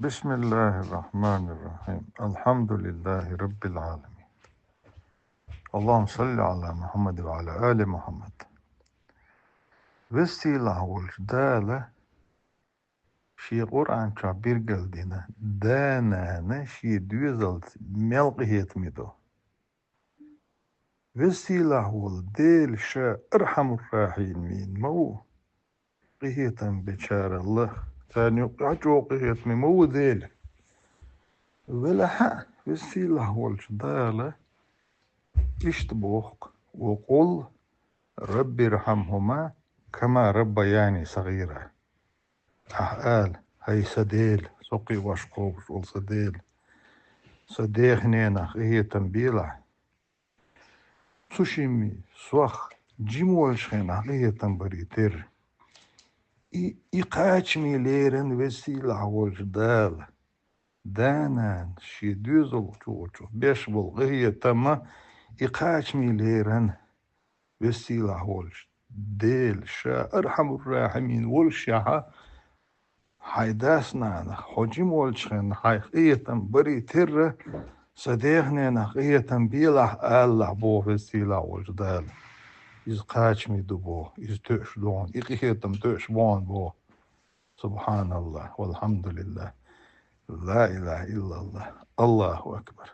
بسم الله الرحمن الرحيم. الحمد لله رب العالمين. اللهم صل على محمد وعلى آل محمد. وسيلة والجدالة شي قرآن تعبير قلدنا دانا شي دوزلت ملقهيت ميدو. وسيلة والديل شا أرحم الراحين مين مو قهيتا بشار الله ثاني قعجو قهيت مو ذيل ولا حق وسيلة والجدالة اشتبوق وقل ربي ارحمهما كما ربياني صغيرة. أحقال هاي سديل سقي واشقوب شغل سديل صديقنينا هي تنبيلة سوشيمي سوخ جيمول شخينا هي تنبريتر إيقاتشمي ليرن وسيلة والجدال دانان شي دوزل توتو بيشبل هي تما إيقاتشمي ليرن وسيلة والج ديل شا أرحم الراحمين والشعة حيداسنا حجيم والشخن حقيقة بري تر صديقنا نقية بيلا الله بو وسيلة والجدال إز قاتشمي دبو إز تؤشلون إقيتم تؤشبون بو. سبحان الله والحمد لله لا إله إلا الله الله أكبر.